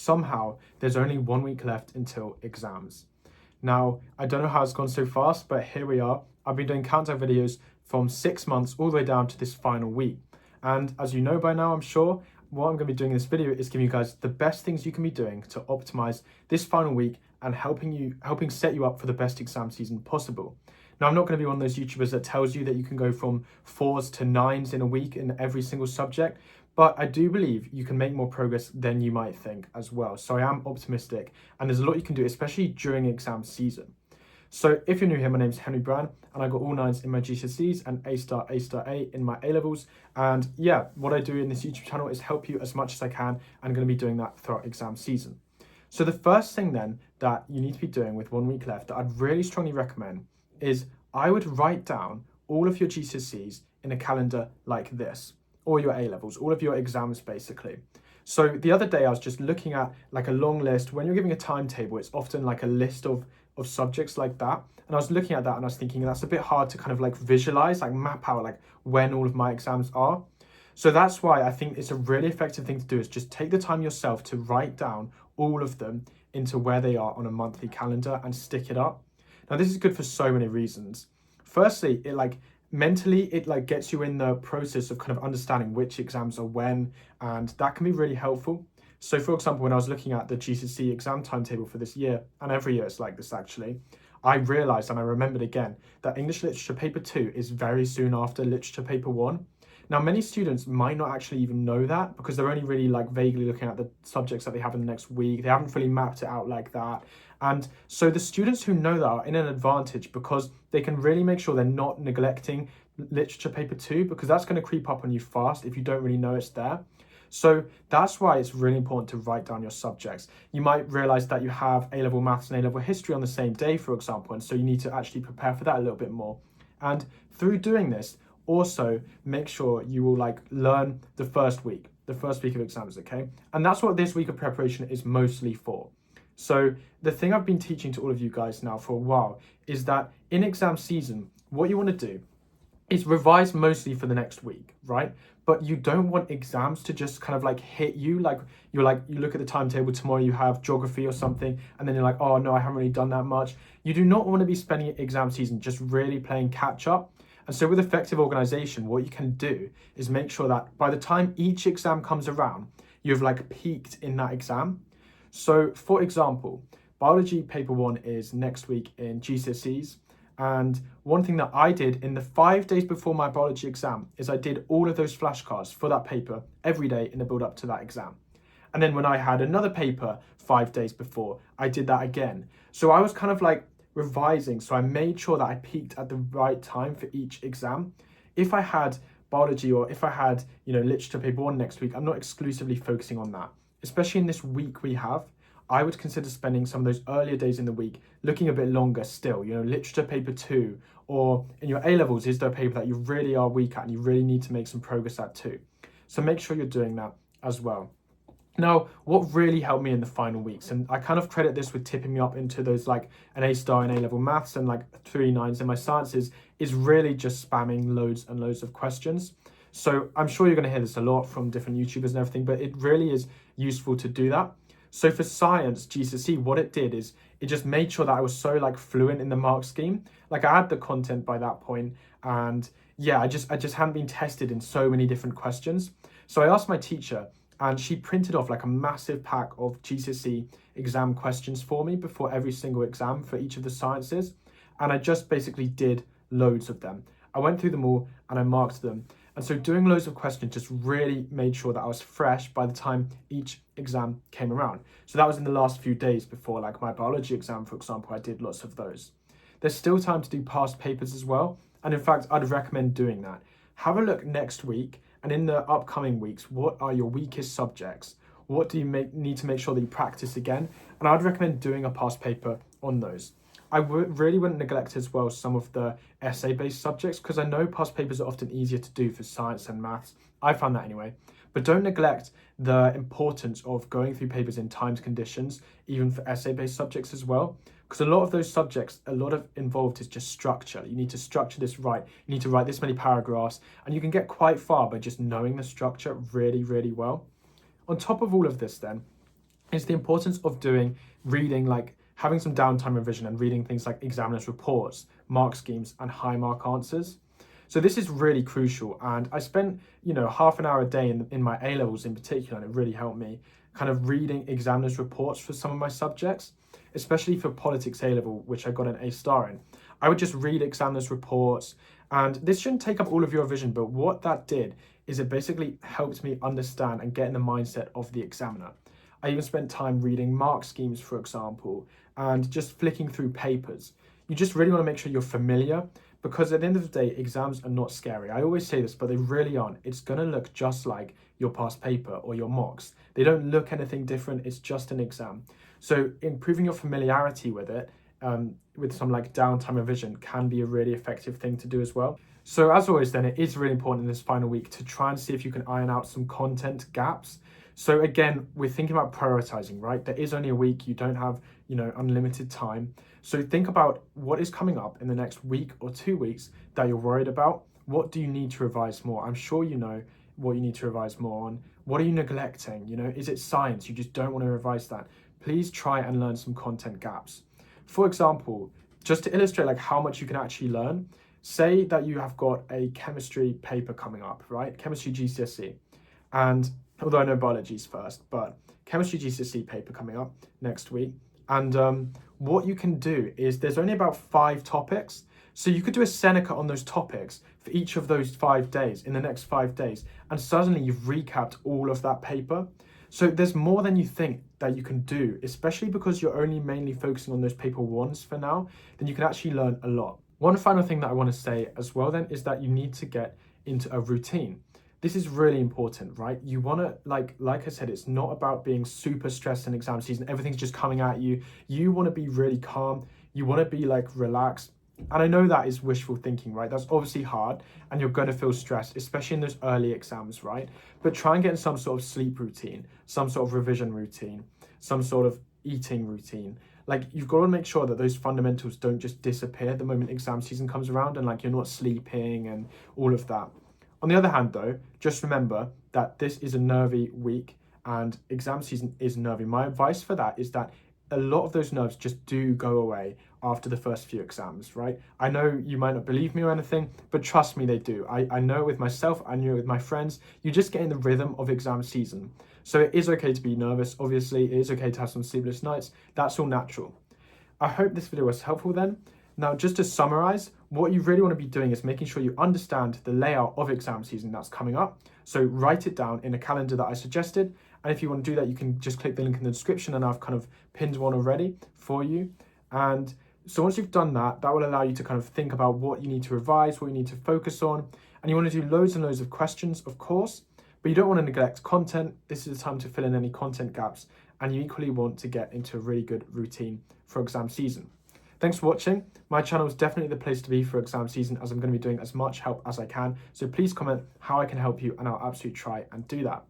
somehow there's only 1 week left until exams. Now, I don't know how it's gone so fast, but here we are. I've been doing countdown videos from 6 months all the way down to this final week. And as you know by now, I'm sure, what I'm going to be doing in this video is giving you guys the best things you can be doing to optimize this final week and helping set you up for the best exam season possible. Now, I'm not going to be one of those YouTubers that tells you that you can go from 4s to 9s in a week in every single subject, but I do believe you can make more progress than you might think as well. So I am optimistic, and there's a lot you can do, especially during exam season. So if you're new here, my name's Henry Brown, and I got all 9s in my GCSEs and A*, in my A-levels. And yeah, what I do in this YouTube channel is help you as much as I can, and I'm going to be doing that throughout exam season. So the first thing then that you need to be doing with 1 week left that I'd really strongly recommend is I would write down all of your GCSEs in a calendar like this, or your A-levels, all of your exams basically. So the other day I was just looking at like a long list. When you're giving a timetable, it's often like a list of subjects like that. And I was looking at that and I was thinking that's a bit hard to kind of like visualize, like map out like when all of my exams are. So that's why I think it's a really effective thing to do is just take the time yourself to write down all of them into where they are on a monthly calendar and stick it up. Now this is good for so many reasons. Firstly, it mentally it gets you in the process of kind of understanding which exams are when, and that can be really helpful. So for example, when I was looking at the GCSE exam timetable for this year, and every year it's like this actually, I realized and I remembered again that English Literature paper 2 is very soon after Literature paper 1. Now, many students might not actually even know that because they're only really like vaguely looking at the subjects that they have in the next week. They haven't fully mapped it out like that. And so the students who know that are in an advantage because they can really make sure they're not neglecting Literature paper 2, because that's going to creep up on you fast if you don't really know it's there. So that's why it's really important to write down your subjects. You might realize that you have A-level maths and A-level history on the same day, for example, and so you need to actually prepare for that a little bit more. And through doing this, also make sure you will learn the first week of exams, okay? And that's what this week of preparation is mostly for. So the thing I've been teaching to all of you guys now for a while is that in exam season, what you want to do is revise mostly for the next week, right? But you don't want exams to just kind of hit you. You look at the timetable tomorrow, you have geography or something, and then you're like, oh no, I haven't really done that much. You do not want to be spending exam season just really playing catch up. And so with effective organization, what you can do is make sure that by the time each exam comes around, you've peaked in that exam. So for example, biology paper 1 is next week in GCSEs. And one thing that I did in the 5 days before my biology exam is I did all of those flashcards for that paper every day in the build up to that exam. And then when I had another paper 5 days before, I did that again. So I was kind of revising. So I made sure that I peaked at the right time for each exam. If I had biology or if I had, literature paper 1 next week, I'm not exclusively focusing on that. Especially in this week we have, I would consider spending some of those earlier days in the week looking a bit longer still, literature paper 2, or in your A-levels, is there a paper that you really are weak at and you really need to make some progress at too? So make sure you're doing that as well. Now, what really helped me in the final weeks, and I kind of credit this with tipping me up into those an A* in A-level maths and 3 9s in my sciences, is really just spamming loads and loads of questions. So I'm sure you're going to hear this a lot from different YouTubers and everything, but it really is useful to do that. So for science GCSE, what it did is it just made sure that I was so fluent in the mark scheme. I had the content by that point, and yeah, I just hadn't been tested in so many different questions. So I asked my teacher, and she printed off a massive pack of GCSE exam questions for me before every single exam for each of the sciences. And I just basically did loads of them. I went through them all and I marked them. And so doing loads of questions just really made sure that I was fresh by the time each exam came around. So that was in the last few days before my biology exam, for example, I did lots of those. There's still time to do past papers as well. And in fact, I'd recommend doing that. Have a look next week and in the upcoming weeks, what are your weakest subjects? What do you need to make sure that you practice again? And I'd recommend doing a past paper on those. I really wouldn't neglect as well some of the essay-based subjects, because I know past papers are often easier to do for science and maths. I found that anyway. But don't neglect the importance of going through papers in timed conditions, even for essay-based subjects as well. Because a lot of those subjects, a lot of involved is just structure. You need to structure this right. You need to write this many paragraphs, and you can get quite far by just knowing the structure really, really well. On top of all of this then, is the importance of doing reading, like having some downtime revision and reading things like examiners' reports, mark schemes, and high mark answers. So this is really crucial. And I spent, half an hour a day in my A levels in particular, and it really helped me kind of reading examiners' reports for some of my subjects, especially for politics A level, which I got an A star in. I would just read examiners' reports, and this shouldn't take up all of your revision, but what that did is it basically helped me understand and get in the mindset of the examiner. I even spent time reading mark schemes, for example, and just flicking through papers. You just really want to make sure you're familiar, because at the end of the day, exams are not scary. I always say this, but they really aren't. It's going to look just like your past paper or your mocks. They don't look anything different. It's just an exam. So improving your familiarity with it, with some like downtime revision, can be a really effective thing to do as well. So as always, then, it is really important in this final week to try and see if you can iron out some content gaps. So again, we're thinking about prioritizing, right? There is only a week. You don't have, unlimited time. So think about what is coming up in the next week or 2 weeks that you're worried about. What do you need to revise more? I'm sure you know what you need to revise more on. What are you neglecting? Is it science? You just don't want to revise that. Please try and learn some content gaps. For example, just to illustrate like how much you can actually learn, say that you have got a chemistry paper coming up, right? Chemistry GCSE. And although I know biology's first, but chemistry GCSE paper coming up next week. And what you can do is there's only about 5 topics. So you could do a Seneca on those topics for each of those 5 days in the next 5 days. And suddenly you've recapped all of that paper. So there's more than you think that you can do, especially because you're only mainly focusing on those paper ones for now. Then you can actually learn a lot. One final thing that I want to say as well then is that you need to get into a routine. This is really important, right? You want to, like I said, it's not about being super stressed in exam season. Everything's just coming at you. You want to be really calm. You want to be like relaxed. And I know that is wishful thinking, right? That's obviously hard and you're going to feel stressed, especially in those early exams, right? But try and get in some sort of sleep routine, some sort of revision routine, some sort of eating routine. Like you've got to make sure that those fundamentals don't just disappear the moment exam season comes around and like you're not sleeping and all of that. On the other hand, though, just remember that this is a nervy week and exam season is nervy. My advice for that is that a lot of those nerves just do go away after the first few exams, right? I know you might not believe me or anything, but trust me, they do. I know it with myself, I know it with my friends. You just get in the rhythm of exam season. So it is okay to be nervous, obviously. It is okay to have some sleepless nights. That's all natural. I hope this video was helpful then. Now, just to summarize, what you really want to be doing is making sure you understand the layout of exam season that's coming up. So write it down in a calendar that I suggested. And if you want to do that, you can just click the link in the description and I've kind of pinned one already for you. And so once you've done that, that will allow you to kind of think about what you need to revise, what you need to focus on. And you want to do loads and loads of questions, of course, but you don't want to neglect content. This is the time to fill in any content gaps. And you equally want to get into a really good routine for exam season. Thanks for watching. My channel is definitely the place to be for exam season, as I'm going to be doing as much help as I can. So please comment how I can help you and I'll absolutely try and do that.